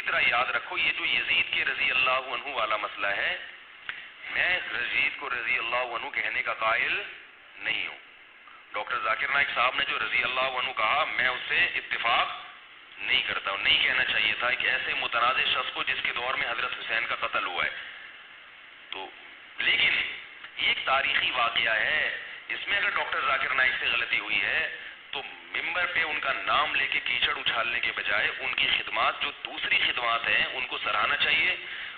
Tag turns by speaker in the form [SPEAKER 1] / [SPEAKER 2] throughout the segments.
[SPEAKER 1] طرح یاد رکھو یہ جو یزید کے رضی اللہ عنہ والا مسئلہ ہے، میں یزید کو رضی اللہ عنہ کہنے کا قائل نہیں ہوں. ڈاکٹر ذاکر نائک صاحب نے جو رضی اللہ عنہ کہا میں اس سے اتفاق نہیں کرتا ہوں. نہیں کہنا چاہیے تھا ایک ایسے متنازع شخص کو جس کے دور میں حضرت حسین کا قتل ہوا ہے. تو لیکن یہ ایک تاریخی واقعہ ہے، اس میں اگر ڈاکٹر ذاکر نائک سے غلطی ہوئی ہے تو ممبر پہ ان کا نام لے کے کیچڑ اچھالنے کے بجائے ان کی خدمات جو دوسری خدمات ہیں ان کو سراہنا چاہیے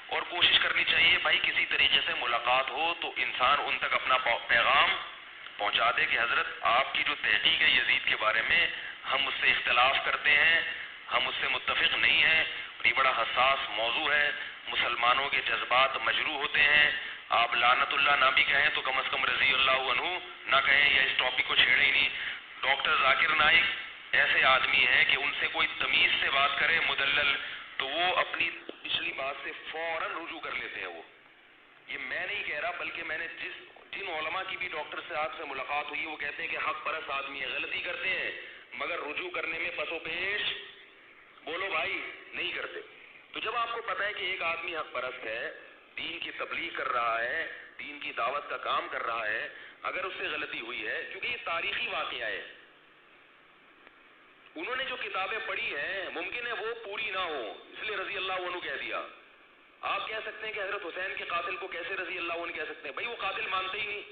[SPEAKER 1] اور کوشش کرنی چاہیے بھائی کسی طریقے سے ملاقات ہو تو انسان ان تک اپنا پیغام پہنچا دے کہ حضرت آپ کی جو تحقیق ہے یزید کے بارے میں ہم اس سے اختلاف کرتے ہیں، ہم اس سے متفق نہیں ہیں، یہ بڑا حساس موضوع ہے، مسلمانوں کے جذبات مجروح ہوتے ہیں. آپ لعنت اللہ نہ بھی کہیں تو کم از کم رضی اللہ عنہ نہ کہیں یا اس ٹاپک کو چھیڑے ہی نہیں. ڈاکٹر ذاکر نائک ایسے آدمی ہیں کہ ان سے کوئی تمیز سے بات کرے مدلل تو وہ اپنی پچھلی بات سے فوراً رجوع کر لیتے ہیں. وہ یہ میں نہیں کہہ رہا بلکہ میں نے جن علماء کی بھی ڈاکٹر صاحب سے ملاقات ہوئی وہ کہتے ہیں کہ حق پرست آدمی ہے، غلطی کرتے ہیں مگر رجوع کرنے میں پس و پیش بولو بھائی نہیں کرتے. تو جب آپ کو پتہ ہے کہ ایک آدمی حق پرست ہے، دین کی تبلیغ کر رہا ہے، دین کی دعوت کا کام کر رہا ہے، اگر اس سے غلطی ہوئی ہے کیونکہ یہ تاریخی واقعہ ہے، انہوں نے جو کتابیں پڑھی ہیں ممکن ہے وہ پوری نہ ہو اس لیے رضی اللہ عنہ کہہ دیا. آپ کہہ سکتے ہیں کہ حضرت حسین کے قاتل کو کیسے رضی اللہ عنہ کہہ سکتے ہیں؟ بھائی وہ قاتل مانتے ہی نہیں.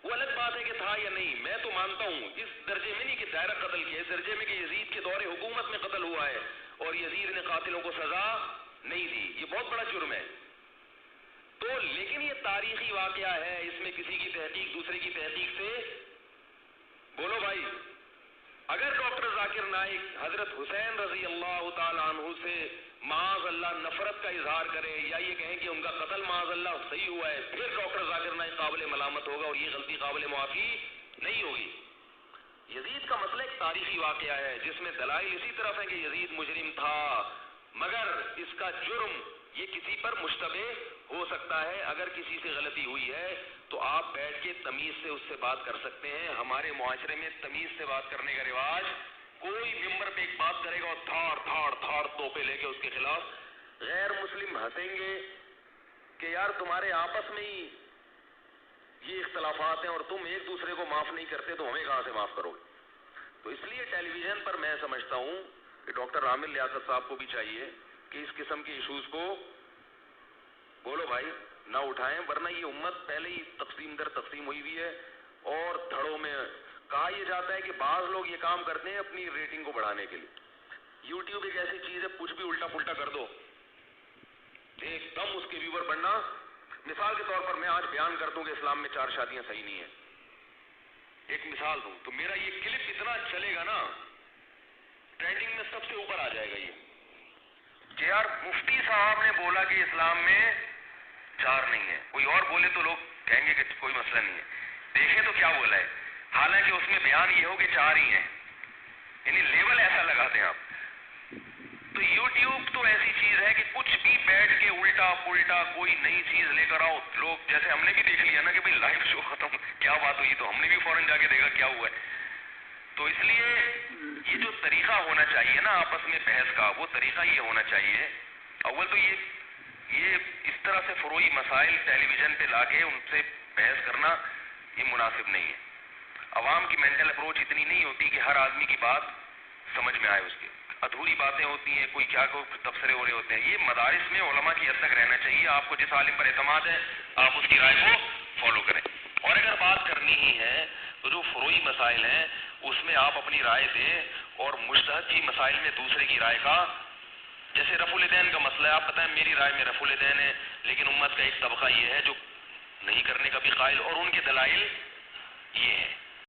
[SPEAKER 1] وہ الگ بات ہے کہ تھا یا نہیں، میں تو مانتا ہوں اس درجے میں نہیں کہ دائرہ قتل کیا، اس درجے میں کہ یزید کے دور حکومت میں قتل ہوا ہے اور یزید نے قاتلوں کو سزا نہیں دی، یہ بہت بڑا جرم ہے. تو لیکن یہ تاریخی واقعہ ہے، اس میں کسی کی تحقیق دوسرے کی تحقیق سے بولو بھائی. اگر ڈاکٹر ذاکر نائک حضرت حسین رضی اللہ تعالیٰ عنہ سے معاذ اللہ نفرت کا اظہار کرے یا یہ کہیں کہ ان کا قتل معاذ اللہ صحیح ہوا ہے، پھر ڈاکٹر ذاکر نائک قابل ملامت ہوگا اور یہ غلطی قابل معافی نہیں ہوگی. یزید کا مسئلہ ایک تاریخی واقعہ ہے جس میں دلائل اسی طرف ہیں کہ یزید مجرم تھا، مگر اس کا جرم یہ کسی پر مشتبہ ہو سکتا ہے. اگر کسی سے غلطی ہوئی ہے تو آپ بیٹھ کے تمیز سے اس سے بات کر سکتے ہیں. ہمارے معاشرے میں تمیز سے بات کرنے کا رواج، کوئی ممبر پہ ایک بات کرے گا اور تھاڑ توپے لے کے اس کے خلاف، غیر مسلم ہنسیں گے کہ یار تمہارے آپس میں ہی یہ اختلافات ہیں اور تم ایک دوسرے کو معاف نہیں کرتے تو ہمیں کہاں سے معاف کرو گے. تو اس لیے ٹیلی ویژن پر میں سمجھتا ہوں کہ ڈاکٹر عامر لیاقت صاحب کو بھی چاہیے کہ اس قسم کے ایشوز کو بولو بھائی نہ اٹھائیں، ورنہ یہ امت پہلے ہی تقسیم در تقسیم ہوئی ہوئی ہے. اور دھڑوں میں کہا یہ جاتا ہے کہ بعض لوگ یہ کام کرتے ہیں اپنی ریٹنگ کو بڑھانے کے لیے. یوٹیوب ایک ایسی چیز ہے کچھ بھی الٹا پلٹا کر دو ایک دم اس کے ویور بڑھنا. مثال کے طور پر میں آج بیان کر دوں کہ اسلام میں 4 شادیاں صحیح نہیں ہیں، ایک مثال دوں تو میرا یہ کلپ اتنا چلے گا نا، ٹرینڈنگ میں سب سے اوپر آ جائے گا یہ کہ یار مفتی صاحب نے بولا کہ اسلام میں 4 نہیں ہے، کوئی اور بولے تو لوگ کہیں گے کہ کوئی مسئلہ نہیں ہے. دیکھیں تو کیا بولا ہے، حالانکہ اس میں بیان یہ ہو کہ 4 ہی ہیں، یعنی لیول ایسا لگا دیں آپ. تو یوٹیوب تو ایسی چیز ہے کہ کچھ بھی بیٹھ کے الٹا پلٹا کوئی نئی چیز لے کر آؤ. لوگ جیسے ہم نے بھی دیکھ لیا نا کہ بھئی لائیو شو ختم کیا بات ہوئی تو ہم نے بھی فوراً جا کے دیکھا کیا ہوا ہے. تو اس لیے یہ جو طریقہ ہونا چاہیے نا آپس میں بحث کا، وہ طریقہ یہ ہونا چاہیے. اول تو یہ اس طرح سے فروعی مسائل ٹیلی ویژن پہ لا کے ان سے بحث کرنا یہ مناسب نہیں ہے. عوام کی مینٹل اپروچ اتنی نہیں ہوتی کہ ہر آدمی کی بات سمجھ میں آئے، اس کی ادھوری باتیں ہوتی ہیں، کوئی کیا کو تبصرے ہو رہے ہوتے ہیں. یہ مدارس میں علماء کی حد تک رہنا چاہیے. آپ کو جس عالم پر اعتماد ہے آپ اس کی رائے کو فالو کریں. اور اگر بات کرنی ہی ہے تو جو فروعی مسائل ہیں اس میں آپ اپنی رائے دیں، اور مجتہد کی مسائل میں دوسرے کی رائے کا، جیسے رفع الیدین کا مسئلہ ہے، آپ بتائیں میری رائے میں رفع الیدین ہے لیکن امت کا ایک طبقہ یہ ہے جو نہیں کرنے کا بھی قائل، اور ان کے دلائل یہ ہیں.